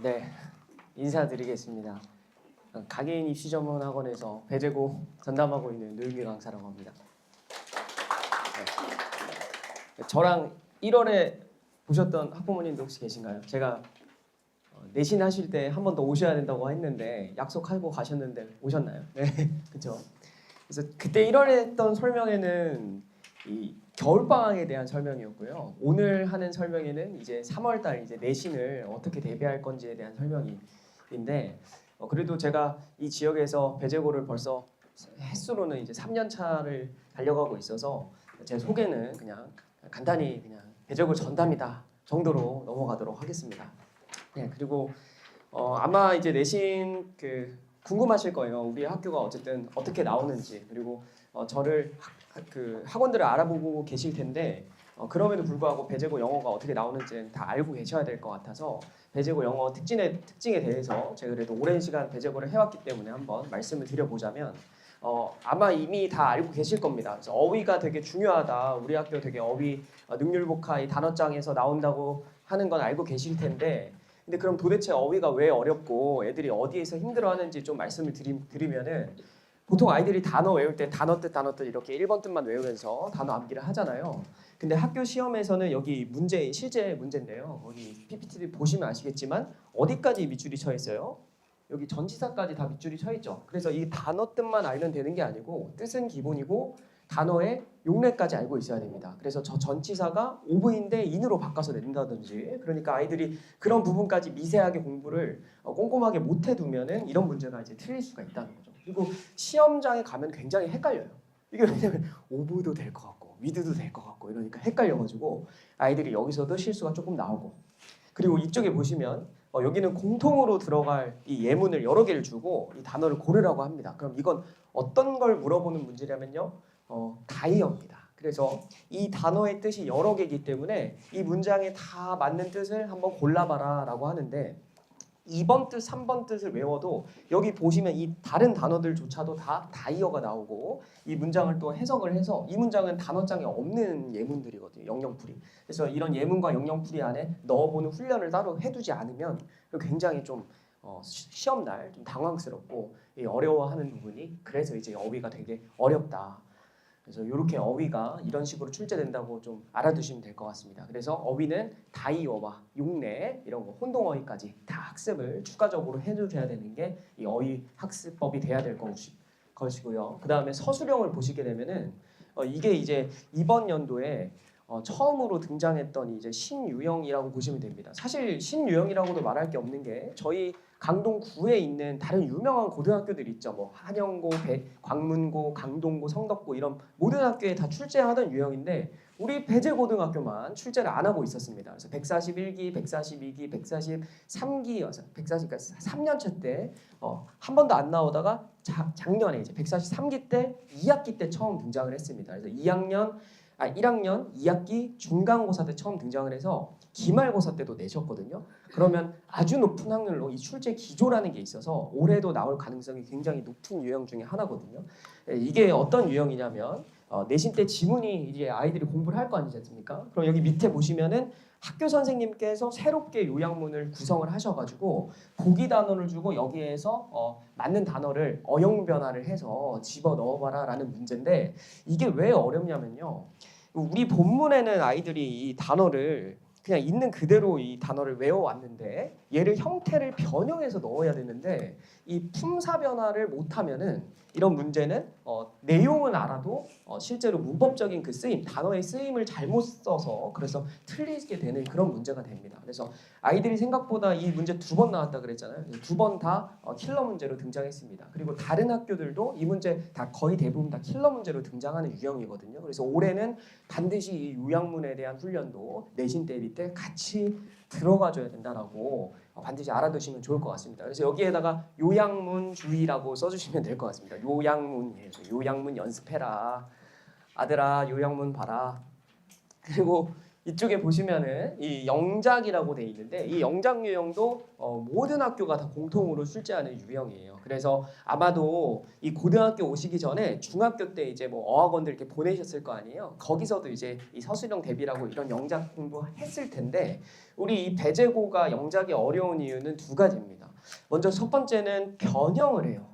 네, 인사드리겠습니다. 강해인 입시전문학원에서 배재고 전담하고 있는 노윤기 강사라고 합니다. 네. 저랑 1월에 보셨던 학부모님도 혹시 계신가요? 제가 내신 하실 때 한 번 더 오셔야 된다고 했는데 약속하고 가셨는데 오셨나요? 네, 그렇죠. 그래서 그때 1월에 했던 설명회는 이 겨울방학에 대한 설명이었고요. 오늘 하는 설명회는 이제 3월달 이제 내신을 어떻게 대비할 건지에 대한 설명인데 그래도 제가 이 지역에서 배재고를 벌써 횟수로는 이제 3년 차를 달려가고 있어서 제 소개는 그냥 간단히 그냥 배재고 전담이다 정도로 넘어가도록 하겠습니다. 네, 그리고 아마 이제 내신 궁금하실 거예요. 우리 학교가 어쨌든 어떻게 나오는지, 그리고 저를 학원들을 알아보고 계실 텐데 그럼에도 불구하고 배재고 영어가 어떻게 나오는지는 다 알고 계셔야 될 것 같아서 배재고 영어 특징에 대해서 제가 그래도 오랜 시간 배재고를 해왔기 때문에 한번 말씀을 드려보자면 아마 이미 다 알고 계실 겁니다. 그래서 어휘가 되게 중요하다. 우리 학교 되게 어휘 능률복화 이 단어장에서 나온다고 하는 건 알고 계실 텐데, 근데 그럼 도대체 어휘가 왜 어렵고 애들이 어디에서 힘들어하는지 좀 말씀을 드리면은, 보통 아이들이 단어 외울 때 단어 뜻 이렇게 1번 뜻만 외우면서 단어 암기를 하잖아요. 근데 학교 시험에서는 여기 실제 문제인데요. 여기 PPT 보시면 아시겠지만 어디까지 밑줄이 쳐 있어요? 여기 전치사까지 다 밑줄이 쳐 있죠. 그래서 이 단어 뜻만 알면 되는 게 아니고 뜻은 기본이고 단어의 용례까지 알고 있어야 됩니다. 그래서 저 전치사가 of인데 in으로 바꿔서 낸다든지, 그러니까 아이들이 그런 부분까지 미세하게 공부를 꼼꼼하게 못 해두면은 이런 문제가 이제 틀릴 수가 있다는 거죠. 그리고 시험장에 가면 굉장히 헷갈려요. 이게 왜냐면 오브도 될 것 같고 위드도 될 것 같고 이러니까 헷갈려가지고 아이들이 여기서도 실수가 조금 나오고, 그리고 이쪽에 보시면 여기는 공통으로 들어갈 이 예문을 여러 개를 주고 이 단어를 고르라고 합니다. 그럼 이건 어떤 걸 물어보는 문제냐면요, 다이어입니다. 그래서 이 단어의 뜻이 여러 개이기 때문에 이 문장에 다 맞는 뜻을 한번 골라봐라 라고 하는데, 2번 뜻, 3번 뜻을 외워도 여기 보시면 이 다른 단어들조차도 다 다이어가 나오고 이 문장을 또 해석을 해서, 이 문장은 단어장에 없는 예문들이거든요. 영영풀이. 그래서 이런 예문과 영영풀이 안에 넣어보는 훈련을 따로 해두지 않으면 굉장히 좀 시험날 좀 당황스럽고 어려워하는 부분이, 그래서 이제 어휘가 되게 어렵다. 그래서 이렇게 어휘가 이런 식으로 출제된다고 좀 알아두시면 될 것 같습니다. 그래서 어휘는 다이어와 용례 이런 거 혼동어휘까지 다 학습을 추가적으로 해주셔야 되는 게 이 어휘 학습법이 돼야 될 것이고요. 그 다음에 서술형을 보시게 되면은 이게 이제 이번 연도에 처음으로 등장했던 이제 신유형이라고 보시면 됩니다. 사실 신유형이라고도 말할 게 없는 게 저희 강동구에 있는 다른 유명한 고등학교들 있죠. 뭐 한영고, 광문고, 강동고, 성덕고 이런 모든 학교에 다 출제하던 유형인데 우리 배재고등학교만 출제를 안 하고 있었습니다. 그래서 141기, 142기, 143기, 140, 3년차 때 한 번도 안 나오다가 작년에 이제 143기 때 2학기 때 처음 등장을 했습니다. 그래서 1학년 2학기 중간고사 때 처음 등장을 해서 기말고사 때도 내셨거든요. 그러면 아주 높은 확률로 이 출제 기조라는 게 있어서 올해도 나올 가능성이 굉장히 높은 유형 중에 하나거든요. 이게 어떤 유형이냐면 내신 때 지문이 이제 아이들이 공부를 할 거 아니지 않습니까? 그럼 여기 밑에 보시면은 학교 선생님께서 새롭게 요약문을 구성을 하셔가지고 보기 단어를 주고 여기에서 맞는 단어를 어용 변화를 해서 집어 넣어봐라 라는 문제인데, 이게 왜 어렵냐면요, 우리 본문에는 아이들이 이 단어를 그냥 있는 그대로 이 단어를 외워왔는데 얘를 형태를 변형해서 넣어야 되는데 이 품사 변화를 못하면은 이런 문제는 내용은 알아도 실제로 문법적인 그 쓰임, 단어의 쓰임을 잘못 써서 그래서 틀리게 되는 그런 문제가 됩니다. 그래서 아이들이 생각보다 이 문제 2번 나왔다 그랬잖아요. 2번 다 킬러 문제로 등장했습니다. 그리고 다른 학교들도 이 문제 다 거의 대부분 다 킬러 문제로 등장하는 유형이거든요. 그래서 올해는 반드시 이 요약문에 대한 훈련도 내신 대비 때 같이 들어가줘야 된다라고 반드시 알아두시면 좋을 것 같습니다. 그래서 여기에다가 요약문주의라고 써주시면 될 것 같습니다. 요약문 연습해라. 아들아 요약문 봐라. 그리고 이쪽에 보시면은 이 영작이라고 돼 있는데 이 영작 유형도 모든 학교가 다 공통으로 출제하는 유형이에요. 그래서 아마도 이 고등학교 오시기 전에 중학교 때 이제 뭐 어학원들 이렇게 보내셨을 거 아니에요. 거기서도 이제 이 서술형 대비라고 이런 영작 공부했을 텐데 우리 이 배제고가 영작이 어려운 이유는 두 가지입니다. 먼저 첫 번째는 변형을 해요.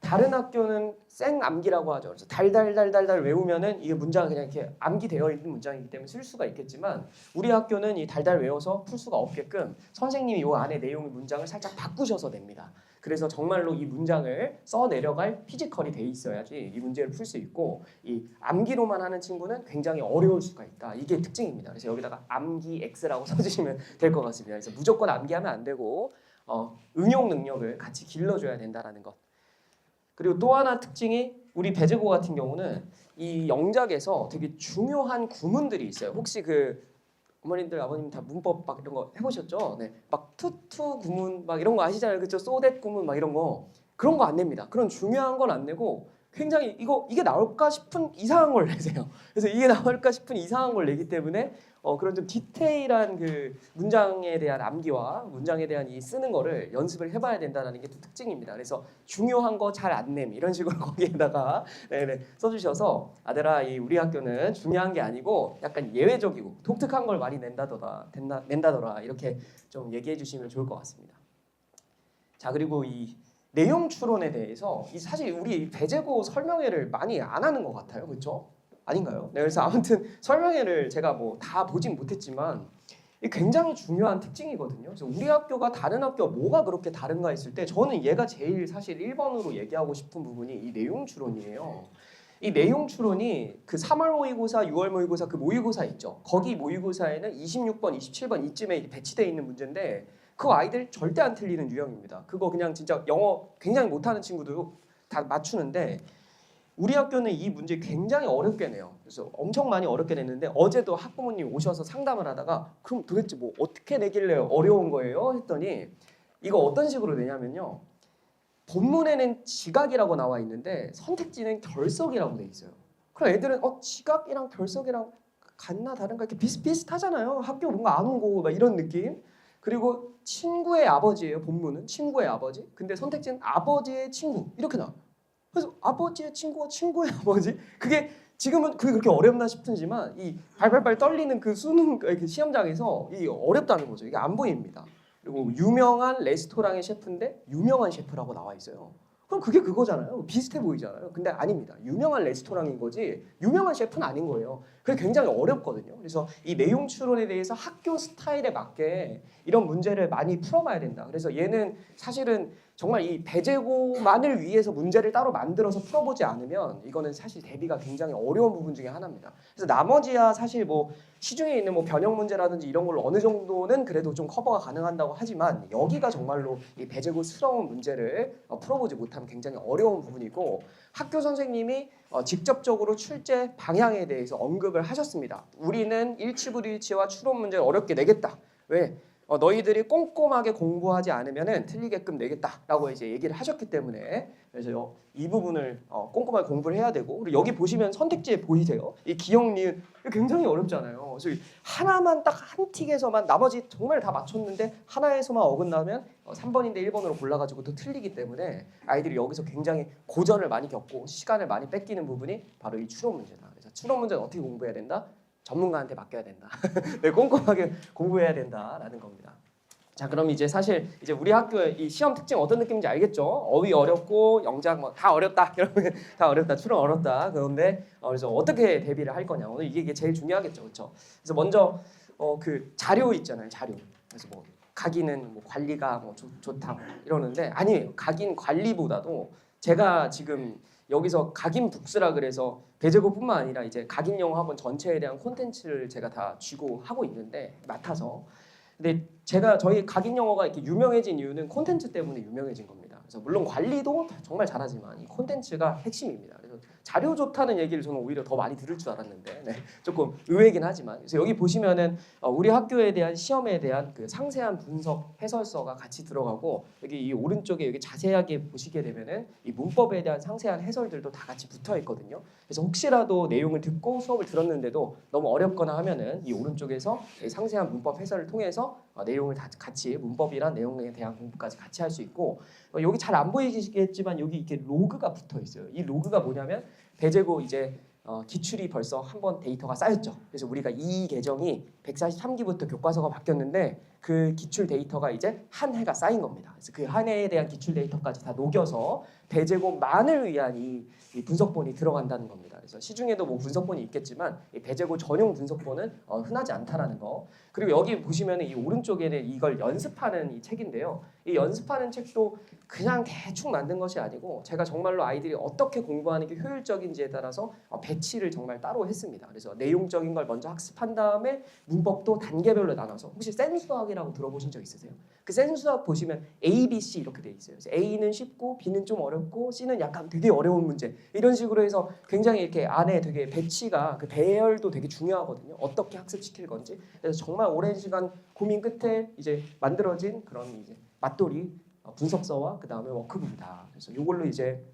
다른 학교는 생 암기라고 하죠. 그래서 달달달달달 외우면은 이게 문장이 그냥 이렇게 암기되어 있는 문장이기 때문에 쓸 수가 있겠지만 우리 학교는 이 달달 외워서 풀 수가 없게끔 선생님이 이 안에 내용의 문장을 살짝 바꾸셔서 냅니다. 그래서 정말로 이 문장을 써 내려갈 피지컬이 돼 있어야지 이 문제를 풀 수 있고 이 암기로만 하는 친구는 굉장히 어려울 수가 있다. 이게 특징입니다. 그래서 여기다가 암기 X라고 써주시면 될 것 같습니다. 그래서 무조건 암기하면 안 되고 응용 능력을 같이 길러줘야 된다라는 것. 그리고 또 하나 특징이 우리 배제고 같은 경우는 이 영작에서 되게 중요한 구문들이 있어요. 혹시 그 어머님들 아버님 다 문법 막 이런 거 해보셨죠? 네, 막 투투 구문 막 이런 거 아시잖아요, 그렇죠? 소댓 구문 막 이런 거 그런 거 안 냅니다. 그런 중요한 건 안 내고 굉장히 이게 나올까 싶은 이상한 걸 내세요. 그래서 이게 나올까 싶은 이상한 걸 내기 때문에 그런 좀 디테일한 그 문장에 대한 암기와 문장에 대한 이 쓰는 거를 연습을 해봐야 된다는 게 또 특징입니다. 그래서 중요한 거 잘 안 냄 이런 식으로 거기에다가 네네 써주셔서 아들아 이 우리 학교는 중요한 게 아니고 약간 예외적이고 독특한 걸 많이 낸다더라 이렇게 좀 얘기해 주시면 좋을 것 같습니다. 자 그리고 이 내용 추론에 대해서 사실 우리 배제고 설명회를 많이 안 하는 것 같아요, 그렇죠? 아닌가요? 네, 그래서 아무튼 설명회를 제가 뭐 다 보진 못했지만 굉장히 중요한 특징이거든요. 그래서 우리 학교가 다른 학교와 뭐가 그렇게 다른가 했을 때 저는 얘가 제일 사실 1번으로 얘기하고 싶은 부분이 이 내용 추론이에요. 이 내용 추론이 그 3월 모의고사, 6월 모의고사 그 모의고사 있죠. 거기 모의고사에는 26번, 27번 이쯤에 배치되어 있는 문제인데 그 아이들 절대 안 틀리는 유형입니다. 그거 그냥 진짜 영어 굉장히 못하는 친구도 다 맞추는데 우리 학교는 이 문제 굉장히 어렵게 내요. 그래서 엄청 많이 어렵게 냈는데 어제도 학부모님 오셔서 상담을 하다가 그럼 도대체 뭐 어떻게 내길래 어려운 거예요? 했더니 이거 어떤 식으로 내냐면요. 본문에는 지각이라고 나와 있는데 선택지는 결석이라고 돼 있어요. 그럼 애들은 지각이랑 결석이랑 같나 다른가 이렇게 비슷비슷하잖아요. 학교 뭔가 안 오고 막 이런 느낌. 그리고 친구의 아버지예요. 본문은 친구의 아버지. 근데 선택지는 아버지의 친구 이렇게 나와. 그래서 아버지의 친구가 친구의 아버지? 그게 지금은 그게 그렇게 어렵나 싶지만 이 발발발 떨리는 그 수능 그 시험장에서 이 어렵다는 거죠. 이게 안 보입니다. 그리고 유명한 레스토랑의 셰프인데 유명한 셰프라고 나와 있어요. 그럼 그게 그거잖아요. 비슷해 보이잖아요. 근데 아닙니다. 유명한 레스토랑인 거지 유명한 셰프는 아닌 거예요. 그게 굉장히 어렵거든요. 그래서 이 내용 추론에 대해서 학교 스타일에 맞게 이런 문제를 많이 풀어봐야 된다. 그래서 얘는 사실은 정말 이 배제고만을 위해서 문제를 따로 만들어서 풀어보지 않으면 이거는 사실 대비가 굉장히 어려운 부분 중에 하나입니다. 그래서 나머지야 사실 뭐 시중에 있는 뭐 변형 문제라든지 이런 걸로 어느 정도는 그래도 좀 커버가 가능한다고 하지만 여기가 정말로 이 배제고스러운 문제를 풀어보지 못하면 굉장히 어려운 부분이고 학교 선생님이 직접적으로 출제 방향에 대해서 언급을 하셨습니다. 우리는 일치불일치와 추론 문제를 어렵게 내겠다. 왜? 너희들이 꼼꼼하게 공부하지 않으면은 틀리게끔 내겠다라고 이제 얘기를 하셨기 때문에 그래서 이 부분을 꼼꼼하게 공부를 해야 되고 그리고 여기 보시면 선택지에 보이세요? 이 기억, 니은 굉장히 어렵잖아요. 그래서 하나만 딱 한 틱에서만 나머지 정말 다 맞췄는데 하나에서만 어긋나면 3번인데 1번으로 골라가지고 또 틀리기 때문에 아이들이 여기서 굉장히 고전을 많이 겪고 시간을 많이 뺏기는 부분이 바로 이 추론 문제다. 그래서 추론 문제는 어떻게 공부해야 된다? 전문가한테 맡겨야 된다. 네, 꼼꼼하게 공부해야 된다라는 겁니다. 자, 그럼 이제 사실 이제 우리 학교의 이 시험 특징 어떤 느낌인지 알겠죠? 어휘 어렵고 영작 뭐 다 어렵다. 여러분 다 어렵다. 추론 어렵다. 그런데 그래서 어떻게 대비를 할 거냐? 오늘 이게 제일 중요하겠죠, 그렇죠? 그래서 먼저 그 자료 있잖아요, 자료. 그래서 뭐 각인은 뭐 관리가 뭐 좋다 이러는데 아니에요. 각인 관리보다도 제가 지금 여기서 각인 북스라 그래서 배제고뿐만 아니라 이제 각인 영어 학원 전체에 대한 콘텐츠를 제가 다 쥐고 하고 있는데 맡아서 근데 제가 저희 각인 영어가 이렇게 유명해진 이유는 콘텐츠 때문에 유명해진 겁니다. 그래서 물론 관리도 정말 잘하지만 이 콘텐츠가 핵심입니다. 그래서 자료 좋다는 얘기를 저는 오히려 더 많이 들을 줄 알았는데 조금 의외긴 하지만 그래서 여기 보시면은 우리 학교에 대한 시험에 대한 그 상세한 분석 해설서가 같이 들어가고 여기 이 오른쪽에 여기 자세하게 보시게 되면은 이 문법에 대한 상세한 해설들도 다 같이 붙어 있거든요. 그래서 혹시라도 내용을 듣고 수업을 들었는데도 너무 어렵거나 하면은 이 오른쪽에서 상세한 문법 해설을 통해서 내용을 다 같이 문법이란 내용에 대한 공부까지 같이 할 수 있고 여기 잘 안 보이시겠지만 여기 이렇게 로그가 붙어 있어요. 이 로그가 뭐냐면 배제고 이제 기출이 벌써 한 번 데이터가 쌓였죠. 그래서 우리가 이 계정이 143기부터 교과서가 바뀌었는데 그 기출 데이터가 이제 한 해가 쌓인 겁니다. 그래서 그 한 해에 대한 기출 데이터까지 다 녹여서 배제고만을 위한 이 분석본이 들어간다는 겁니다. 그래서 시중에도 뭐 분석본이 있겠지만 이 배제고 전용 분석본은 흔하지 않다라는 거. 그리고 여기 보시면 이 오른쪽에는 이걸 연습하는 이 책인데요. 이 연습하는 책도 그냥 대충 만든 것이 아니고 제가 정말로 아이들이 어떻게 공부하는 게 효율적인지에 따라서 배치를 정말 따로 했습니다. 그래서 내용적인 걸 먼저 학습한 다음에 문법도 단계별로 나눠서 혹시 센수학이라고 들어보신 적 있으세요? 그 센수학 보시면 A, B, C 이렇게 돼 있어요. 그래서 A는 쉽고 B는 좀 어렵고 C는 약간 되게 어려운 문제 이런 식으로 해서 굉장히 이렇게 안에 되게 배치가 그 배열도 되게 중요하거든요. 어떻게 학습시킬 건지. 그래서 정말 오랜 시간 고민 끝에 이제 만들어진 그런 이제 맛돌이 분석서와 그 다음에 워크북이다. 그래서 이걸로 이제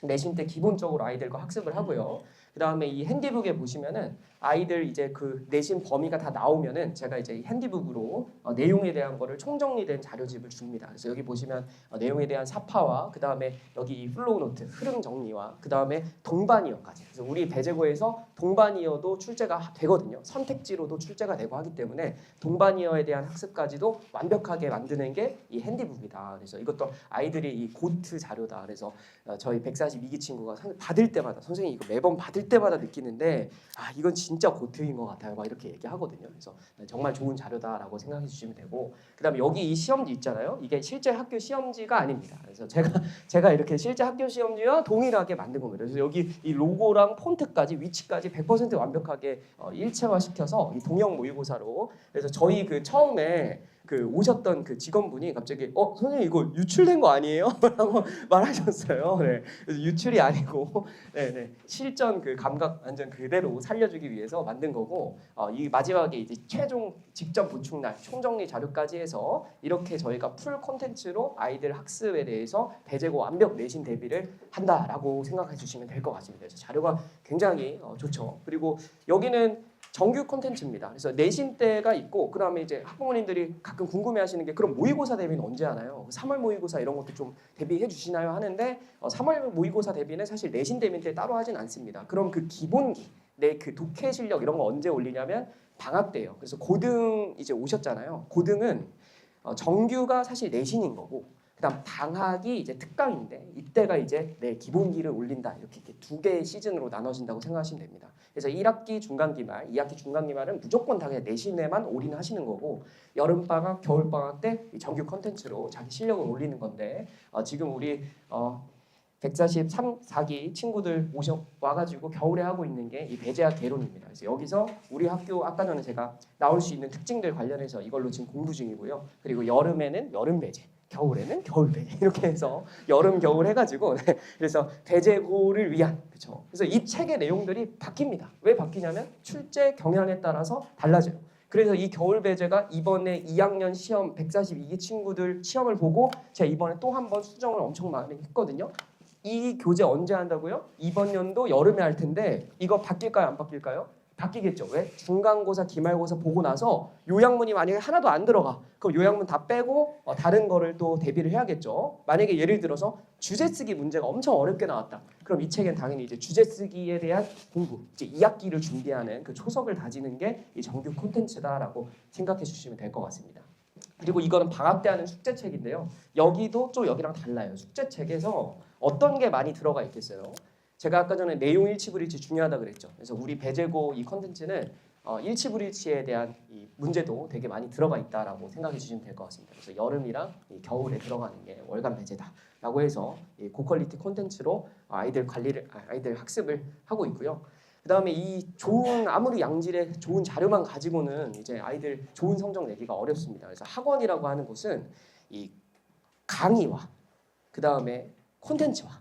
내신 때 기본적으로 아이들과 학습을 하고요. 그 다음에 이 핸디북에 보시면은 아이들 이제 그 내신 범위가 다 나오면은 제가 이제 핸디북으로 내용에 대한 거를 총정리된 자료집을 줍니다. 그래서 여기 보시면 내용에 대한 사파와 그 다음에 여기 이 플로우 노트 흐름 정리와 그 다음에 동반이어까지. 그래서 우리 배제고에서 동반이어도 출제가 되거든요. 선택지로도 출제가 되고 하기 때문에 동반이어에 대한 학습까지도 완벽하게 만드는 게 이 핸디북이다. 그래서 이것도 아이들이 이 고트 자료다. 그래서 저희 142기 친구가 받을 때마다 선생님 이거 매번 받을 때마다 느끼는데 이건 진짜 고트인 것 같아요. 막 이렇게 얘기하거든요. 그래서 정말 좋은 자료다라고 생각해 주시면 되고 그다음에 여기 이 시험지 있잖아요. 이게 실제 학교 시험지가 아닙니다. 그래서 제가 이렇게 실제 학교 시험지와 동일하게 만든 겁니다. 그래서 여기 이 로고랑 폰트까지 위치까지 100% 완벽하게 일체화시켜서 이 동형 모의고사로 그래서 저희 그 처음에 그 오셨던 그 직원분이 갑자기 선생님 이거 유출된 거 아니에요? 라고 말하셨어요. 네. 그래서 유출이 아니고 네네 실전 그 감각 완전 그대로 살려주기 위해서 만든 거고 이 마지막에 이제 최종 직접 보충날 총정리 자료까지 해서 이렇게 저희가 풀 콘텐츠로 아이들 학습에 대해서 배제고 완벽 내신 대비를 한다라고 생각해 주시면 될 것 같습니다. 그래서 자료가 굉장히 좋죠. 그리고 여기는 정규 콘텐츠입니다. 그래서 내신 때가 있고 그다음에 이제 학부모님들이 가끔 궁금해하시는 게 그럼 모의고사 대비는 언제 하나요? 3월 모의고사 이런 것도 좀 대비해 주시나요? 하는데 3월 모의고사 대비는 사실 내신 대비 때 따로 하진 않습니다. 그럼 그 기본기 내 그 독해 실력 이런 거 언제 올리냐면 방학 때예요. 그래서 고등 이제 오셨잖아요. 고등은 정규가 사실 내신인 거고 그다음 방학이 이제 특강인데 이때가 이제 내 기본기를 올린다 이렇게 두 개의 시즌으로 나눠진다고 생각하시면 됩니다. 그래서 1학기 중간기말, 2학기 중간기말은 무조건 다 그냥 내신에만 올인하시는 거고 여름방학, 겨울방학 때 정규 컨텐츠로 자기 실력을 올리는 건데 지금 우리 143, 4기 친구들 와가지고 겨울에 하고 있는 게 이 배제학 개론입니다. 그래서 여기서 우리 학교 아까 전에 제가 나올 수 있는 특징들 관련해서 이걸로 지금 공부 중이고요. 그리고 여름에는 여름 배제. 겨울에는 겨울 배제 이렇게 해서 여름 겨울 해가지고 그래서 배제고를 위한 그렇죠. 그래서 이 책의 내용들이 바뀝니다. 왜 바뀌냐면 출제 경향에 따라서 달라져요. 그래서 이 겨울 배제가 이번에 2학년 시험 142기 친구들 시험을 보고 제가 이번에 또 한 번 수정을 엄청 많이 했거든요. 이 교재 언제 한다고요? 이번 연도 여름에 할 텐데 이거 바뀔까요? 안 바뀔까요? 바뀌겠죠. 왜? 중간고사, 기말고사 보고 나서 요약문이 만약에 하나도 안 들어가. 그럼 요약문 다 빼고 다른 거를 또 대비를 해야겠죠. 만약에 예를 들어서 주제 쓰기 문제가 엄청 어렵게 나왔다. 그럼 이 책엔 당연히 이제 주제 쓰기에 대한 공부, 이제 2학기를 준비하는 그 초석을 다지는 게 이 정규 콘텐츠다라고 생각해 주시면 될 것 같습니다. 그리고 이거는 방학 때 하는 숙제책인데요. 여기도 좀 여기랑 달라요. 숙제책에서 어떤 게 많이 들어가 있겠어요? 제가 아까 전에 내용 일치불일치 중요하다 그랬죠. 그래서 우리 배제고 이 컨텐츠는 일치불일치에 대한 이 문제도 되게 많이 들어가 있다라고 생각해 주시면 될 것 같습니다. 그래서 여름이랑 이 겨울에 들어가는 게 월간 배제다라고 해서 이 고퀄리티 콘텐츠로 아이들 학습을 하고 있고요. 그다음에 이 좋은 아무리 양질의 좋은 자료만 가지고는 이제 아이들 좋은 성적 내기가 어렵습니다. 그래서 학원이라고 하는 곳은 이 강의와 그다음에 콘텐츠와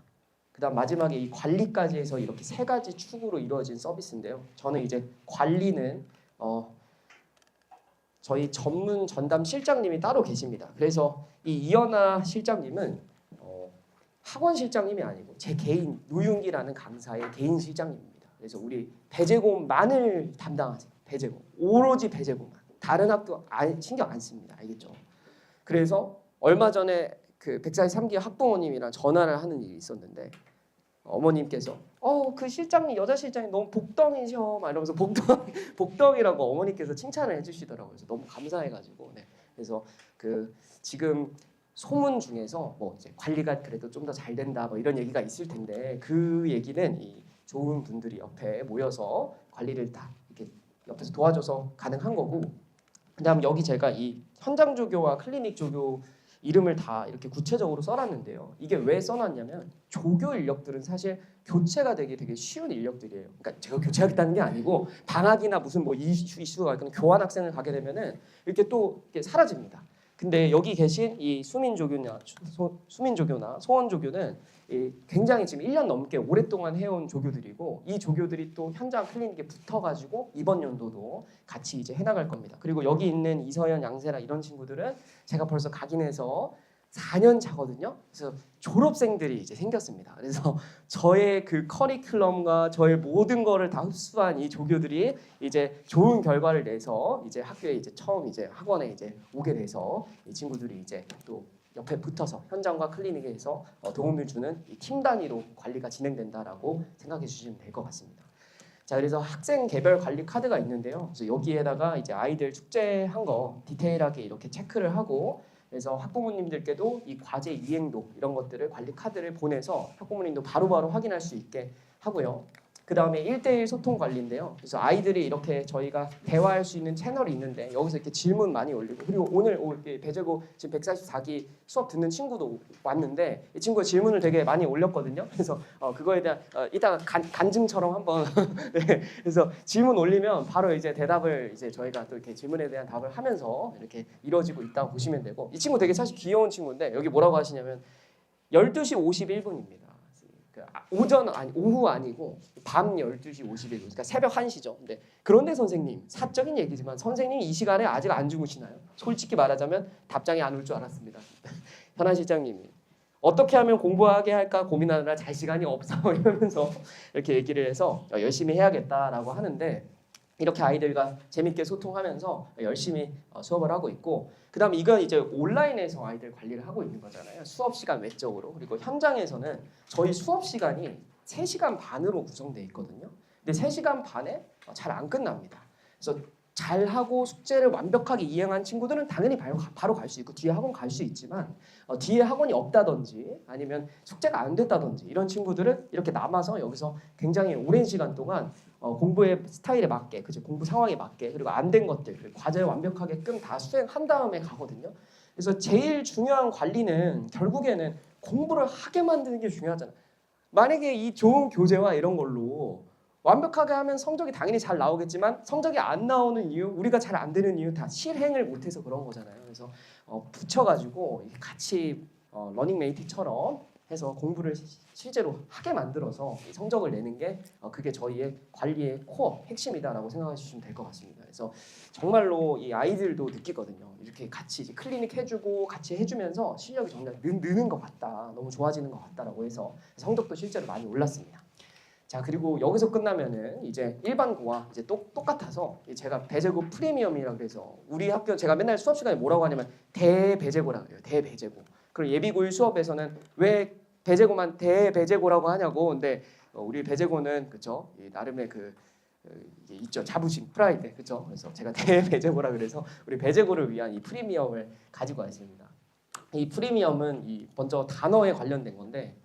그다음 마지막에 이 관리까지 해서 이렇게 세 가지 축으로 이루어진 서비스인데요. 저는 이제 관리는 저희 전문 전담 실장님이 따로 계십니다. 그래서 이 이현아 실장님은 학원 실장님이 아니고 제 개인 노윤기라는 강사의 개인 실장님입니다. 그래서 우리 배제고만을 담당하세요. 배제고 오로지 배제고만. 다른 학교 신경 안 씁니다. 알겠죠? 그래서 얼마 전에 그 143기 학부모님이랑 전화를 하는 일이 있었는데 어머님께서 그 실장님 여자 실장님 너무 복덩이셔 막 이러면서 복덩이라고 어머니께서 칭찬을 해주시더라고요. 그래서 너무 감사해가지고 네. 그래서 그 지금 소문 중에서 뭐 이제 관리가 그래도 좀 더 잘 된다 뭐 이런 얘기가 있을 텐데 그 얘기는 이 좋은 분들이 옆에 모여서 관리를 다 이렇게 옆에서 도와줘서 가능한 거고 그다음 여기 제가 이 현장 조교와 클리닉 조교 이름을 다 이렇게 구체적으로 써놨는데요. 이게 왜 써놨냐면 조교 인력들은 사실 교체가 되게 쉬운 인력들이에요. 그러니까 제가 교체하겠다는 게 아니고 방학이나 무슨 뭐 이슈가 있거나 교환 학생을 가게 되면은 이렇게 또 이렇게 사라집니다. 근데 여기 계신 이 수민조교나 소원조교는 굉장히 지금 1년 넘게 오랫동안 해온 조교들이고 이 조교들이 또 현장 클리닉에 붙어가지고 이번 연도도 같이 이제 해나갈 겁니다. 그리고 여기 있는 이서연, 양세라 이런 친구들은 제가 벌써 각인해서 4년 차거든요. 그래서 졸업생들이 이제 생겼습니다. 그래서 저의 그 커리큘럼과 저의 모든 거를 다 흡수한 이 조교들이 이제 좋은 결과를 내서 이제 학교에 이제 처음 이제 학원에 이제 오게 돼서 이 친구들이 이제 또 옆에 붙어서 현장과 클리닉에서 도움을 주는 이 팀 단위로 관리가 진행된다라고 생각해 주시면 될 것 같습니다. 자, 그래서 학생 개별 관리 카드가 있는데요. 그래서 여기에다가 이제 아이들 숙제한 거 디테일하게 이렇게 체크를 하고 그래서 학부모님들께도 이 과제 이행도 이런 것들을 관리 카드를 보내서 학부모님도 바로바로 확인할 수 있게 하고요. 그 다음에 1대1 소통 관리인데요. 그래서 아이들이 이렇게 저희가 대화할 수 있는 채널이 있는데 여기서 이렇게 질문 많이 올리고 그리고 오늘 배제고 지금 144기 수업 듣는 친구도 왔는데 이 친구가 질문을 되게 많이 올렸거든요. 그래서 그거에 대한 이따가 간증처럼 한번 네, 그래서 질문 올리면 바로 이제 대답을 이제 저희가 또 이렇게 질문에 대한 답을 하면서 이렇게 이루어지고 있다고 보시면 되고 이 친구 되게 사실 귀여운 친구인데 여기 뭐라고 하시냐면 12시 51분입니다. 오후 아니고 밤 12시 51분 그러니까 새벽 1시죠. 근데 그런데 선생님 사적인 얘기지만 선생님이 이 시간에 아직 안 주무시나요? 솔직히 말하자면 답장이 안 올 줄 알았습니다. 현안 실장님이 어떻게 하면 공부하게 할까 고민하느라 잘 시간이 없어 이러면서 이렇게 얘기를 해서 열심히 해야겠다라고 하는데 이렇게 아이들과 재밌게 소통하면서 열심히 수업을 하고 있고 그다음 이건 이제 온라인에서 아이들 관리를 하고 있는 거잖아요. 수업 시간 외적으로. 그리고 현장에서는 저희 수업 시간이 3시간 반으로 구성되어 있거든요. 근데 3시간 반에 잘 안 끝납니다. 그래서 잘하고 숙제를 완벽하게 이행한 친구들은 당연히 바로 갈 수 있고 뒤에 학원 갈 수 있지만 뒤에 학원이 없다든지 아니면 숙제가 안 됐다든지 이런 친구들은 이렇게 남아서 여기서 굉장히 오랜 시간 동안 공부의 스타일에 맞게, 그치? 공부 상황에 맞게 그리고 안 된 것들, 과제를 완벽하게끔 다 수행한 다음에 가거든요. 그래서 제일 중요한 관리는 결국에는 공부를 하게 만드는 게 중요하잖아요. 만약에 이 좋은 교재와 이런 걸로 완벽하게 하면 성적이 당연히 잘 나오겠지만 성적이 안 나오는 이유, 우리가 잘 안 되는 이유 다 실행을 못해서 그런 거잖아요. 그래서 붙여가지고 같이 러닝메이트처럼 해서 공부를 실제로 하게 만들어서 성적을 내는 게 그게 저희의 관리의 코어, 핵심이다라고 생각해 주시면 될 것 같습니다. 그래서 정말로 이 아이들도 느끼거든요. 이렇게 같이 이제 클리닉 해주고 같이 해주면서 실력이 정말 느는 것 같다, 너무 좋아지는 것 같다라고 해서 성적도 실제로 많이 올랐습니다. 자, 그리고 여기서 끝나면은 이제 일반고와 이제 똑같아서 제가 배제고 프리미엄이라고 해서 우리 학교 제가 맨날 수업 시간에 뭐라고 하냐면 대배제고라고 해요. 대배제고. 그리고 예비고1 수업에서는 왜 배제고만 대배제고라고 하냐고. 근데 우리 배제고는 그죠? 나름의 이게 있죠. 자부심, 프라이드. 그죠? 그래서 제가 대배제고라 그래서 우리 배제고를 위한 이 프리미엄을 가지고 왔습니다. 이 프리미엄은 먼저 단어에 관련된 건데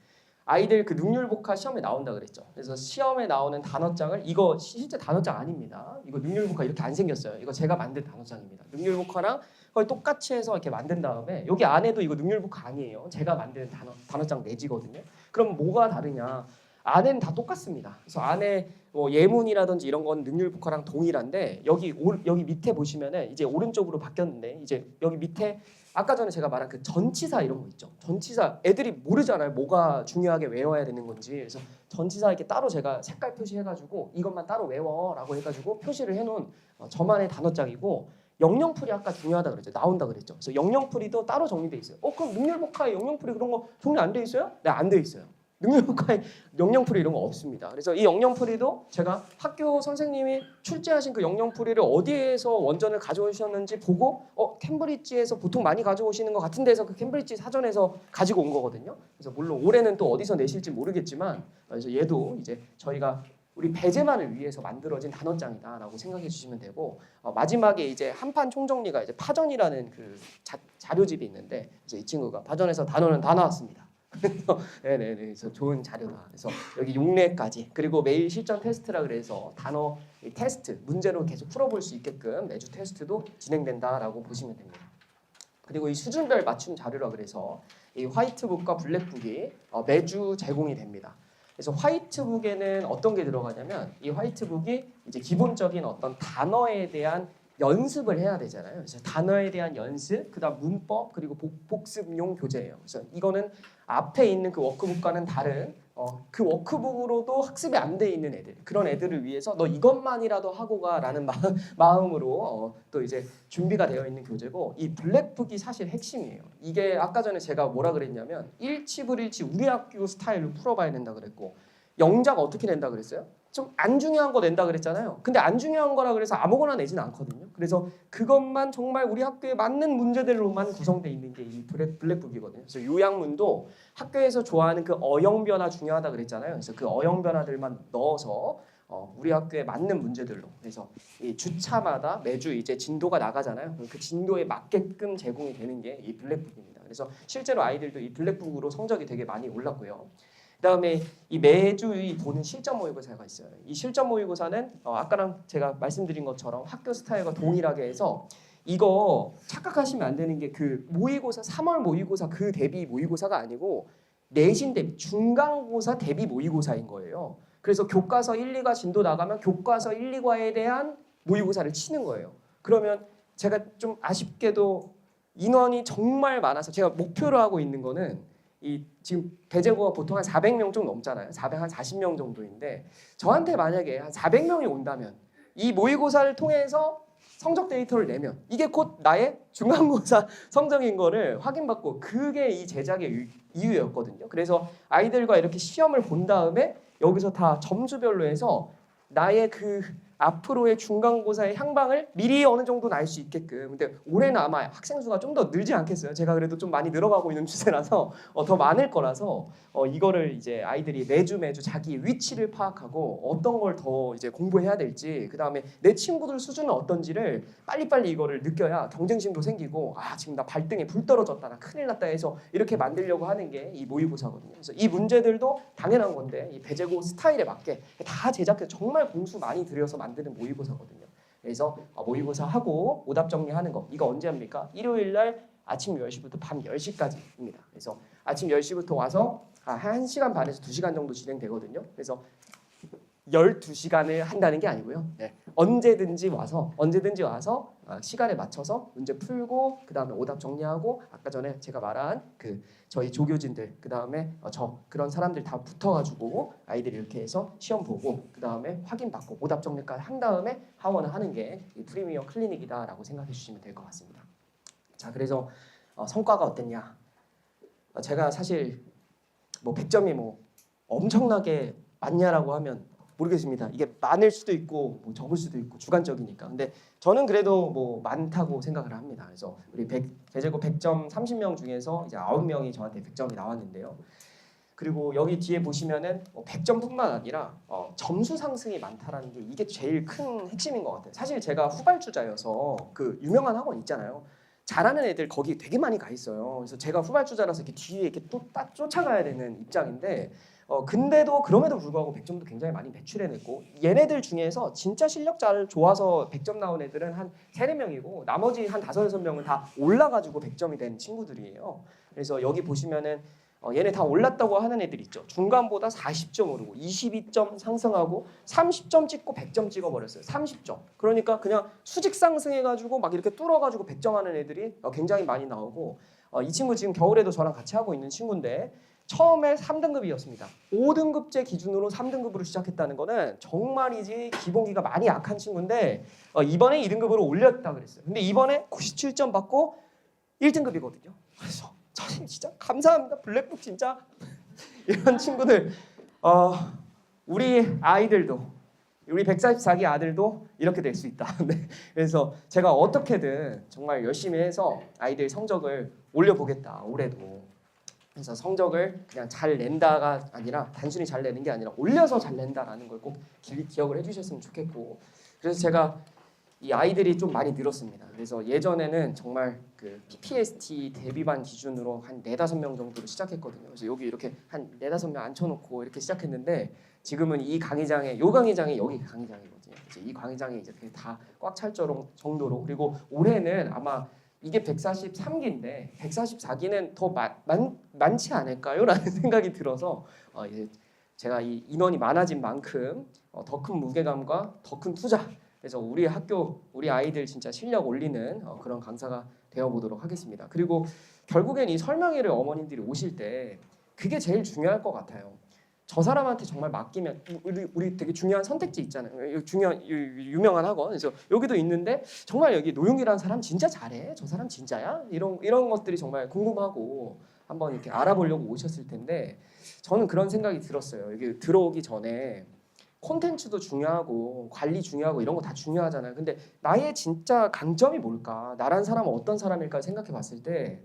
아이들 그 능률복화 시험에 나온다 그랬죠. 그래서 시험에 나오는 단어장을 이거 실제 단어장 아닙니다. 이거 능률복화 이렇게 안 생겼어요. 이거 제가 만든 단어장입니다. 능률복화랑 거의 똑같이 해서 이렇게 만든 다음에 여기 안에도 이거 능률복화 아니에요. 제가 만든 단어장 내지거든요. 그럼 뭐가 다르냐? 안에는 다 똑같습니다. 그래서 안에 뭐 예문이라든지 이런 건 능률복화랑 동일한데 여기 밑에 보시면은 이제 오른쪽으로 바뀌었는데 이제 여기 밑에 아까 전에 제가 말한 그 전치사 이런 거 있죠. 전치사 애들이 모르잖아요. 뭐가 중요하게 외워야 되는 건지. 그래서 전치사 이렇게 따로 제가 색깔 표시해가지고 이것만 따로 외워라고 해가지고 표시를 해놓은 저만의 단어장이고 영영풀이 아까 중요하다 그랬죠. 나온다 그랬죠. 그래서 영영풀이도 따로 정리돼 있어요. 그럼 능률복화에 영영풀이 그런 거 정리 안 돼 있어요? 네, 안 돼 있어요. 능률복화에 영영풀이 이런 거 없습니다. 그래서 이 영영풀이도 제가 학교 선생님이 출제하신 그 영영풀이를 어디에서 원전을 가져오셨는지 보고 캠브리지에서 보통 많이 가져오시는 것 같은 데서 그 캠브리지 사전에서 가지고 온 거거든요. 그래서 물론 올해는 또 어디서 내실지 모르겠지만 그래서 얘도 이제 저희가 우리 배제만을 위해서 만들어진 단어장이다라고 생각해 주시면 되고 마지막에 이제 한판 총정리가 이제 파전이라는 그 자료집이 있는데 이제 이 친구가 파전에서 단어는 다 나왔습니다. 그래서 네네네 그래서 좋은 자료다. 그래서 여기 용례까지 그리고 매일 실전 테스트라 그래서 단어 테스트 문제로 계속 풀어볼 수 있게끔 매주 테스트도 진행된다라고 보시면 됩니다. 그리고 이 수준별 맞춤 자료라 그래서 이 화이트북과 블랙북이 매주 제공이 됩니다. 그래서 화이트북에는 어떤 게 들어가냐면 이 화이트북이 이제 기본적인 어떤 단어에 대한 연습을 해야 되잖아요. 그래서 단어에 대한 연습, 그다음 문법, 그리고 복습용 교재예요. 그래서 이거는 앞에 있는 그 워크북과는 다른 그 워크북으로도 학습이 안 돼 있는 애들, 그런 애들을 위해서 너 이것만이라도 하고 가라는 마음으로 또 이제 준비가 되어 있는 교재고 이 블랙북이 사실 핵심이에요. 이게 아까 전에 제가 뭐라 그랬냐면 일치불일치 우리 학교 스타일로 풀어봐야 된다 그랬고 영작 어떻게 낸다 그랬어요? 좀 안 중요한 거 낸다 그랬잖아요. 근데 안 중요한 거라 그래서 아무거나 내진 않거든요. 그래서 그것만 정말 우리 학교에 맞는 문제들로만 구성되어 있는 게 이 블랙북이거든요. 그래서 요약문도 학교에서 좋아하는 그 어영 변화 중요하다 그랬잖아요. 그래서 그 어영 변화들만 넣어서 우리 학교에 맞는 문제들로 그래서 이 주차마다 매주 이제 진도가 나가잖아요. 그 진도에 맞게끔 제공이 되는 게 이 블랙북입니다. 그래서 실제로 아이들도 이 블랙북으로 성적이 되게 많이 올랐고요. 그다음에 이 매주 보는 실전 모의고사가 있어요. 이 실전 모의고사는 아까랑 제가 말씀드린 것처럼 학교 스타일과 동일하게 해서 이거 착각하시면 안 되는 게 그 모의고사 3월 모의고사 그 대비 모의고사가 아니고 내신 대비 중간고사 대비 모의고사인 거예요. 그래서 교과서 1, 2과 진도 나가면 교과서 1, 2과에 대한 모의고사를 치는 거예요. 그러면 제가 좀 아쉽게도 인원이 정말 많아서 제가 목표로 하고 있는 거는 이 지금 배제고가 보통 한 400명 좀 넘잖아요. 440명 정도인데 저한테 만약에 한 400명이 온다면 이 모의고사를 통해서 성적 데이터를 내면 이게 곧 나의 중간고사 성적인 거를 확인받고 그게 이 제작의 이유였거든요. 그래서 아이들과 이렇게 시험을 본 다음에 여기서 다 점수별로 해서 나의 그 앞으로의 중간고사의 향방을 미리 어느 정도는 알 수 있게끔. 근데 올해는 아마 학생 수가 좀 더 늘지 않겠어요. 제가 그래도 좀 많이 늘어가고 있는 추세라서 더 많을 거라서 이거를 이제 아이들이 매주 자기 위치를 파악하고 어떤 걸 더 이제 공부해야 될지, 그 다음에 내 친구들 수준은 어떤지를 빨리빨리 이거를 느껴야 경쟁심도 생기고 지금 나 발등에 불 떨어졌다, 나 큰일 났다 해서 이렇게 만들려고 하는 게 이 모의고사거든요. 그래서 이 문제들도 당연한 건데 이 배제고 스타일에 맞게 다 제작해서 정말 공수 많이 들여서 만드는 모의고사거든요. 그래서 모의고사 하고 오답 정리하는 거 이거 언제 합니까? 일요일 날 아침 10시부터 밤 10시까지입니다. 그래서 아침 10시부터 와서 1시간 반에서 2시간 정도 진행되거든요. 그래서 12시간을 한다는 게 아니고요. 네. 언제든지 와서 시간에 맞춰서 문제 풀고 그 다음에 오답 정리하고 아까 전에 제가 말한 그 저희 조교진들 그 다음에 그런 사람들 다 붙어가지고 아이들이 이렇게 해서 시험 보고 그 다음에 확인받고 오답 정리까지 한 다음에 하원을 하는 게 이 프리미어 클리닉이다라고 생각해 주시면 될 것 같습니다. 자, 그래서 성과가 어땠냐? 제가 사실 100점이 엄청나게 많냐라고 하면 모르겠습니다. 이게 많을 수도 있고 적을 수도 있고 주관적이니까. 근데 저는 그래도 많다고 생각을 합니다. 그래서 우리 배제고 100점 30명 중에서 이제 9명이 저한테 100점이 나왔는데요. 그리고 여기 뒤에 보시면은 100점뿐만 아니라 점수 상승이 많다라는 게 이게 제일 큰 핵심인 것 같아요. 사실 제가 후발주자여서 그 유명한 학원 있잖아요. 잘하는 애들 거기 되게 많이 가 있어요. 그래서 제가 후발주자라서 이렇게 뒤에 이렇게 또 딱 쫓아가야 되는 입장인데 근데도 그럼에도 불구하고 100점도 굉장히 많이 배출해냈고 얘네들 중에서 진짜 실력자를 좋아서 100점 나온 애들은 한 3, 4명이고 나머지 한 5, 6명은 다 올라가지고 100점이 된 친구들이에요. 그래서 여기 보시면은 얘네 다 올랐다고 하는 애들 있죠. 중간보다 40점 오르고 22점 상승하고 30점 찍고 100점 찍어버렸어요. 30점. 그러니까 그냥 수직 상승해가지고 막 이렇게 뚫어가지고 100점 하는 애들이 굉장히 많이 나오고 이 친구 지금 겨울에도 저랑 같이 하고 있는 친구인데 처음에 3등급이었습니다. 5등급제 기준으로 3등급으로 시작했다는 거는 정말이지 기본기가 많이 약한 친구인데 이번에 2등급으로 올렸다 그랬어요. 근데 이번에 97점 받고 1등급이거든요. 그래서 선생님 진짜 감사합니다. 블랙북 진짜 이런 친구들 우리 아이들도 우리 144기 아들도 이렇게 될 수 있다. 네. 그래서 제가 어떻게든 정말 열심히 해서 아이들 성적을 올려보겠다 올해도. 그래서 성적을 그냥 잘 낸다가 아니라 단순히 잘 내는 게 아니라 올려서 잘 낸다라는 걸 꼭 기억을 해주셨으면 좋겠고 그래서 제가 이 아이들이 좀 많이 늘었습니다. 그래서 예전에는 정말 그 PPST 데뷔반 기준으로 한 4-5명 정도로 시작했거든요. 그래서 여기 이렇게 한 4-5명 앉혀놓고 이렇게 시작했는데 지금은 이 강의장에 요 강의장이 여기 강의장이거든요. 이제 이 강의장이 이제 다 꽉 찰 정도로 그리고 올해는 아마 이게 143기인데 144기는 더 많지 않을까요? 라는 생각이 들어서 이제 제가 이 인원이 많아진 만큼 더 큰 무게감과 더 큰 투자 그래서 우리 학교 우리 아이들 진짜 실력 올리는 그런 강사가 되어보도록 하겠습니다. 그리고 결국엔 이 설명회를 어머님들이 오실 때 그게 제일 중요할 것 같아요. 저 사람한테 정말 맡기면 우리 되게 중요한 선택지 있잖아요. 중요한 유명한 학원. 그래서 여기도 있는데 정말 여기 노용이라는 사람 진짜 잘해. 저 사람 진짜야? 이런 것들이 정말 궁금하고 한번 이렇게 알아보려고 오셨을 텐데 저는 그런 생각이 들었어요. 여기 들어오기 전에 콘텐츠도 중요하고 관리 중요하고 이런 거 다 중요하잖아요. 근데 나의 진짜 강점이 뭘까? 나란 사람은 어떤 사람일까 생각해 봤을 때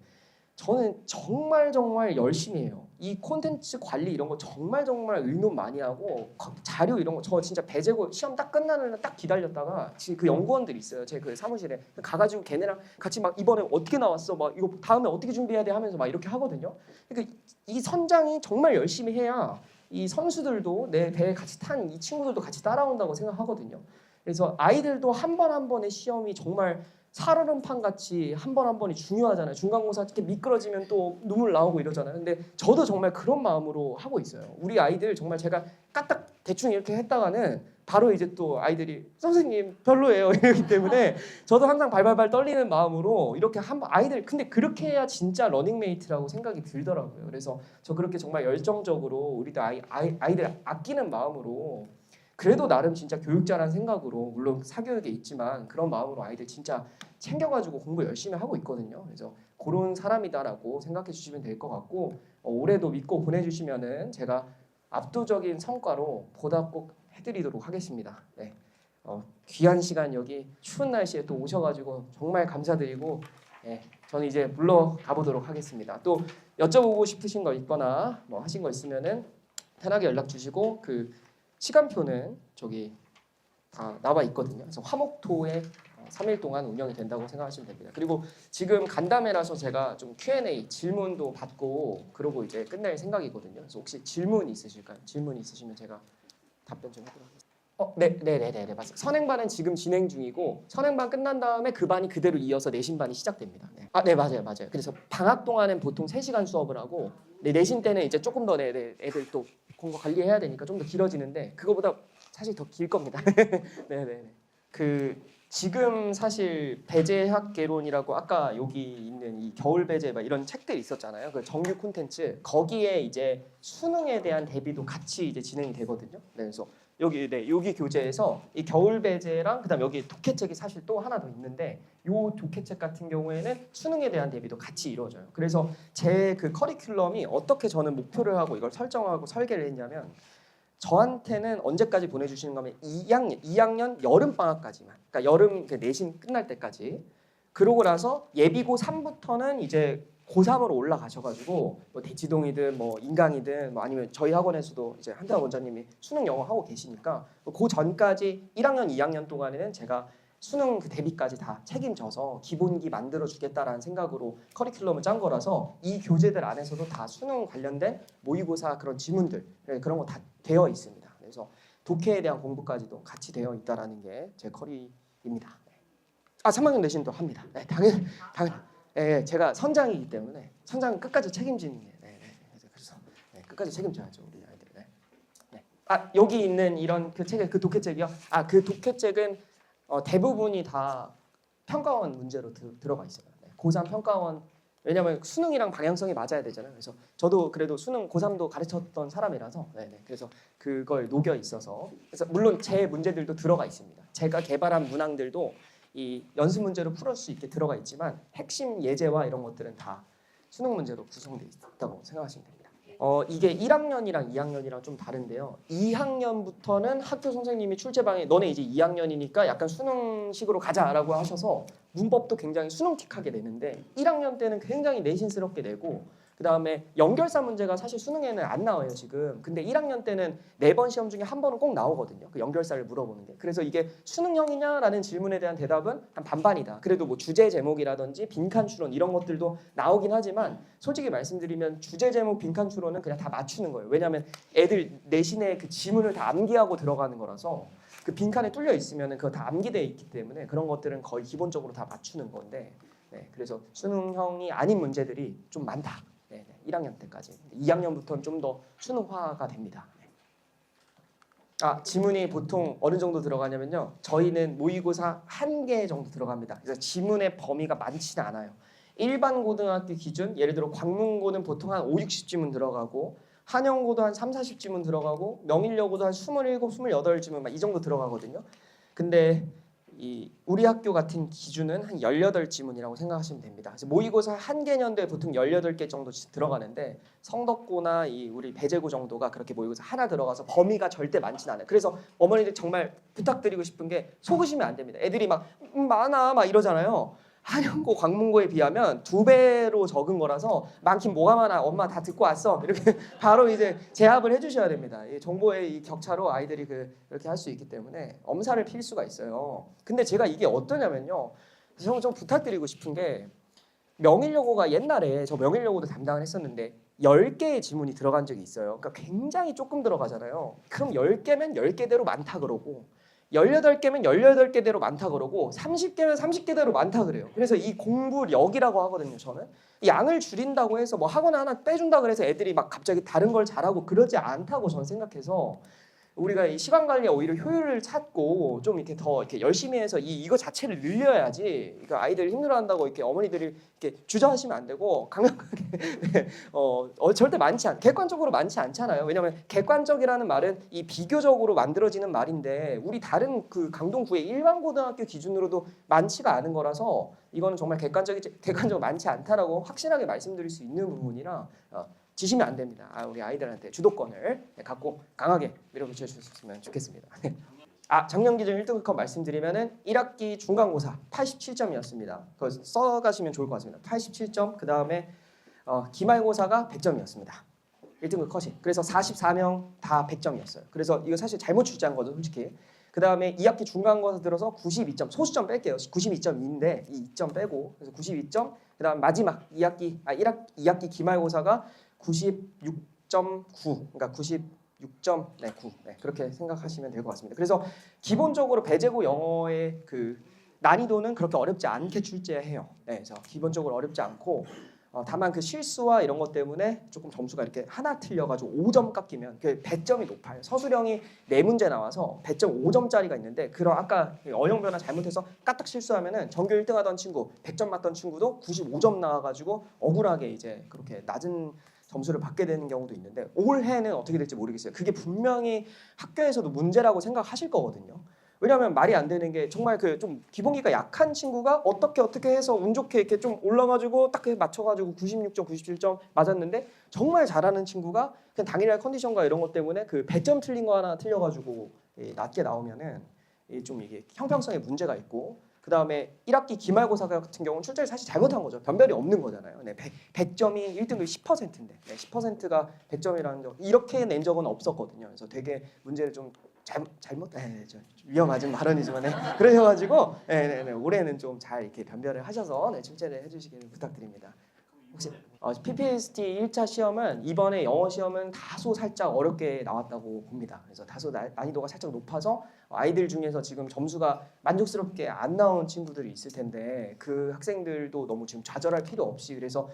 저는 정말 열심히 해요. 이 콘텐츠 관리 이런 거 정말 의논 많이 하고 자료 이런 거 저 진짜 배제고 시험 딱 끝나는 날 딱 기다렸다가 지금 그 연구원들이 있어요. 제 그 사무실에 가가지고 걔네랑 같이 막 이번에 어떻게 나왔어? 막 이거 다음에 어떻게 준비해야 돼? 하면서 막 이렇게 하거든요. 그러니까 이 선장이 정말 열심히 해야 이 선수들도 내 배에 같이 탄 이 친구들도 같이 따라온다고 생각하거든요. 그래서 아이들도 한 번 한 번의 시험이 정말 살얼음판 같이 한 번 한 번이 중요하잖아요. 중간고사 이렇게 미끄러지면 또 눈물 나오고 이러잖아요. 근데 저도 정말 그런 마음으로 하고 있어요. 우리 아이들 정말 제가 까딱 대충 이렇게 했다가는 바로 이제 또 아이들이 선생님 별로예요 이러기 때문에 저도 항상 발발발 떨리는 마음으로 이렇게 한번 아이들 근데 그렇게 해야 진짜 러닝메이트라고 생각이 들더라고요. 그래서 저 그렇게 정말 열정적으로 우리도 아이들 아끼는 마음으로 그래도 나름 진짜 교육자라는 생각으로 물론 사교육에 있지만 그런 마음으로 아이들 진짜 챙겨가지고 공부 열심히 하고 있거든요. 그래서 그런 사람이다라고 생각해 주시면 될 것 같고 올해도 믿고 보내주시면은 제가 압도적인 성과로 보답 꼭 해드리도록 하겠습니다. 네. 귀한 시간 여기 추운 날씨에 또 오셔가지고 정말 감사드리고 저는 이제 물러가 보도록 하겠습니다. 또 여쭤보고 싶으신 거 있거나 뭐 하신 거 있으면은 편하게 연락 주시고 그 시간표는 저기 다 나와 있거든요. 그래서 화목토에 3일 동안 운영이 된다고 생각하시면 됩니다. 그리고 지금 간담회라서 제가 좀 Q&A 질문도 받고 그러고 이제 끝낼 생각이거든요. 그래서 혹시 질문 있으실까요? 질문 있으시면 제가 답변 좀 해드리겠습니다. 네, 맞습니다. 선행반은 지금 진행 중이고 선행반 끝난 다음에 그 반이 그대로 이어서 내신반이 시작됩니다. 네. 네, 맞아요. 그래서 방학 동안은 보통 3시간 수업을 하고 내신 때는 이제 조금 더 애들 또 공부 관리해야 되니까 좀 더 길어지는데 그거보다 사실 더 길 겁니다. 네. 그 지금 사실 배제학 개론이라고 아까 여기 있는 이 겨울 배제 막 이런 책들 있었잖아요. 그 정규 콘텐츠 거기에 이제 수능에 대한 대비도 같이 이제 진행이 되거든요. 네, 그래서 여기 교재에서 이 겨울 배제랑 그다음 여기 독해책이 사실 또 하나 더 있는데 요 독해책 같은 경우에는 수능에 대한 대비도 같이 이루어져요. 그래서 제 그 커리큘럼이 어떻게 저는 목표를 하고 이걸 설정하고 설계를 했냐면 저한테는 언제까지 보내주시는 거면 2학년 여름 방학까지만, 그러니까 여름 그 내신 끝날 때까지. 그러고 나서 예비고 3부터는 이제 고3으로 올라가셔가지고 뭐 대치동이든 뭐 인강이든 뭐 아니면 저희 학원에서도 이제 한태환 원장님이 수능 영어 하고 계시니까 그 전까지 1학년, 2학년 동안에는 제가 수능 그 대비까지 다 책임져서 기본기 만들어 주겠다라는 생각으로 커리큘럼을 짠 거라서 이 교재들 안에서도 다 수능 관련된 모의고사 그런 지문들 그런 거 다 되어 있습니다. 그래서 독해에 대한 공부까지도 같이 되어 있다라는 게 제 커리입니다. 3학년 내신도 합니다. 네, 당연. 제가 선장이기 때문에 선장은 끝까지 책임지는 게. 끝까지 책임져야죠 우리 아이들. 네. 네. 아 여기 있는 이런 그 책의 그 독해책이요. 아 그 독해책은 대부분이 다 평가원 문제로 들어가 있어요. 네. 고3 평가원 왜냐하면 수능이랑 방향성이 맞아야 되잖아요. 그래서 저도 그래도 수능 고3도 가르쳤던 사람이라서 네네. 그래서 그걸 녹여 있어서 그래서 물론 제 문제들도 들어가 있습니다. 제가 개발한 문항들도 이 연습 문제로 풀을 수 있게 들어가 있지만 핵심 예제와 이런 것들은 다 수능 문제로 구성되어 있다고 생각하시면 됩니다. 이게 1학년이랑 2학년이랑 좀 다른데요. 2학년부터는 학교 선생님이 출제방에 너네 이제 2학년이니까 약간 수능식으로 가자라고 하셔서 문법도 굉장히 수능틱하게 내는데 1학년 때는 굉장히 내신스럽게 내고 그 다음에 연결사 문제가 사실 수능에는 안 나와요 지금. 근데 1학년 때는 4번 시험 중에 한 번은 꼭 나오거든요. 그 연결사를 물어보는 게. 그래서 이게 수능형이냐라는 질문에 대한 대답은 한 반반이다. 그래도 뭐 주제 제목이라든지 빈칸 추론 이런 것들도 나오긴 하지만 솔직히 말씀드리면 주제 제목 빈칸 추론은 그냥 다 맞추는 거예요. 왜냐하면 애들 내신에 그 지문을 다 암기하고 들어가는 거라서 그 빈칸에 뚫려 있으면 그거 다 암기되어 있기 때문에 그런 것들은 거의 기본적으로 다 맞추는 건데 네, 그래서 수능형이 아닌 문제들이 좀 많다. 네, 1학년 때까지. 2학년부터는 좀 더 수능화가 됩니다. 네. 아 지문이 보통 어느 정도 들어가냐면요. 저희는 모의고사 1개 정도 들어갑니다. 그래서 지문의 범위가 많지는 않아요. 일반 고등학교 기준 예를 들어 광문고는 보통 한 5, 60지문 들어가고 한영고도 한 3, 40지문 들어가고 명일여고도 한 27, 28지문 막 이 정도 들어가거든요. 근데 우리 학교 같은 기준은 한 18지문이라고 생각하시면 됩니다. 그래서 모의고사 한 개년도에 보통 18개 정도 들어가는데 성덕고나 우리 배재고 정도가 그렇게 모의고사 하나 들어가서 범위가 절대 많진 않아요. 그래서 어머니들 정말 부탁드리고 싶은 게 속으시면 안 됩니다. 애들이 막 많아 막 이러잖아요. 한영고, 광문고에 비하면 2배로 적은 거라서 많긴 뭐가 많아. 엄마 다 듣고 왔어. 이렇게 바로 이제 제압을 해주셔야 됩니다. 이 정보의 이 격차로 아이들이 이렇게 할 수 있기 때문에 엄살을 필 수가 있어요. 근데 제가 이게 어떠냐면요. 좀 부탁드리고 싶은 게 명일여고가 옛날에 저 명일여고도 담당을 했었는데 10개의 지문이 들어간 적이 있어요. 그러니까 굉장히 조금 들어가잖아요. 그럼 10개면 10개대로 많다 그러고 18개면 18개대로 많다 그러고 30개면 30개대로 많다 그래요. 그래서 이 공부력이라고 하거든요. 저는 이 양을 줄인다고 해서 뭐 학원 하나 빼준다 그래서 애들이 막 갑자기 다른 걸 잘하고 그러지 않다고 저는 생각해서 우리가 이 시간 관리에 오히려 효율을 찾고 좀 이렇게 더 이렇게 열심히 해서 이거 자체를 늘려야지. 그러니까 아이들 힘들어한다고 이렇게 어머니들이 이렇게 주저하시면 안 되고 강력하게 네, 절대 객관적으로 많지 않잖아요. 왜냐하면 객관적이라는 말은 이 비교적으로 만들어지는 말인데 우리 다른 그 강동구의 일반 고등학교 기준으로도 많지가 않은 거라서 이거는 정말 객관적으로 많지 않다라고 확실하게 말씀드릴 수 있는 부분이라. 지시면 안 됩니다. 우리 아이들한테 주도권을 갖고 강하게 밀어붙여 주셨으면 좋겠습니다. 작년 기준 1등급 말씀드리면은 1학기 중간고사 87점이었습니다. 그거 써가시면 좋을 것 같습니다. 87점. 그 다음에 기말고사가 100점이었습니다. 1등급 컷이. 그래서 44명 다 100점이었어요. 그래서 이거 사실 잘못 출제한 거죠, 솔직히. 그 다음에 2학기 중간고사 들어서 92점, 소수점 뺄게요. 92.2인데 이 2점 빼고 그래서 92점. 그 다음 마지막 2학기 기말고사가 96.9, 그러니까 96.9, 네, 그렇게 생각하시면 될 것 같습니다. 그래서 기본적으로 배재고 영어의 그 난이도는 그렇게 어렵지 않게 출제해요. 네, 그래서 기본적으로 어렵지 않고 다만 그 실수와 이런 것 때문에 조금 점수가 이렇게 하나 틀려가지고 5점 깎이면 그 배점이 높아요. 서술형이 4문제 나와서 배점 5점짜리가 있는데 그런 아까 어형 변화 잘못해서 까딱 실수하면은 전교 1등 하던 친구 100점 맞던 친구도 95점 나와가지고 억울하게 이제 그렇게 낮은 점수를 받게 되는 경우도 있는데 올해는 어떻게 될지 모르겠어요. 그게 분명히 학교에서도 문제라고 생각하실 거거든요. 왜냐하면 말이 안 되는 게 정말 그 좀 기본기가 약한 친구가 어떻게 해서 운 좋게 이렇게 좀 올라가지고 딱 맞춰가지고 96점, 97점 맞았는데 정말 잘하는 친구가 그냥 당일날 컨디션과 이런 것 때문에 그 배점 틀린 거 하나 틀려가지고 낮게 나오면은 좀 이게 형평성에 문제가 있고 그 다음에 1학기 기말고사 같은 경우는 출제를 사실 잘못한 거죠. 변별이 없는 거잖아요. 네, 100점이 1등급 10%인데 10%가 100점이라는 점 이렇게 낸 적은 없었거든요. 그래서 되게 문제를 좀 잘못 좀 위험하진 발언이지만 그러셔가지고 올해는 좀 잘 이렇게 변별을 하셔서 출제를 해주시기를 부탁드립니다. 혹시 PPST 1차 시험은 이번에 영어 시험은 다소 살짝 어렵게 나왔다고 봅니다. 그래서 다소 난이도가 살짝 높아서 아이들 중에서 지금 점수가 만족스럽게 안 나온 친구들이 있을 텐데 그 학생들도 너무 지금 좌절할 필요 없이 그래서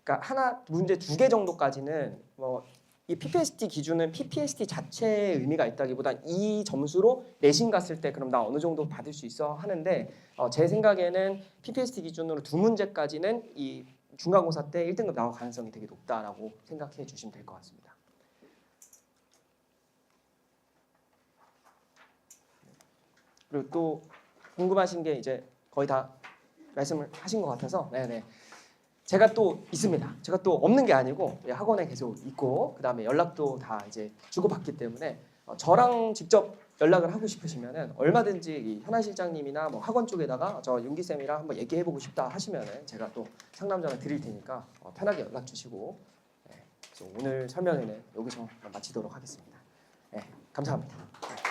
그러니까 하나 문제 2개 정도까지는 뭐 이 PPST 기준은 PPST 자체의 의미가 있다기보다 이 점수로 내신 갔을 때 그럼 나 어느 정도 받을 수 있어 하는데 제 생각에는 PPST 기준으로 2문제까지는 이 중간고사 때 1등급 나올 가능성이 되게 높다라고 생각해 주시면 될 것 같습니다. 그리고 또 궁금하신 게 이제 거의 다 말씀을 하신 것 같아서 네네. 제가 또 있습니다. 제가 또 없는 게 아니고 학원에 계속 있고 그다음에 연락도 다 이제 주고받기 때문에 저랑 직접 연락을 하고 싶으시면은 얼마든지 이 현아 실장님이나 뭐 학원 쪽에다가 저 윤기 쌤이랑 한번 얘기해보고 싶다 하시면은 제가 또 상담 전화 드릴 테니까 편하게 연락 주시고 그래서 오늘 설명회는 여기서 마치도록 하겠습니다. 네, 감사합니다.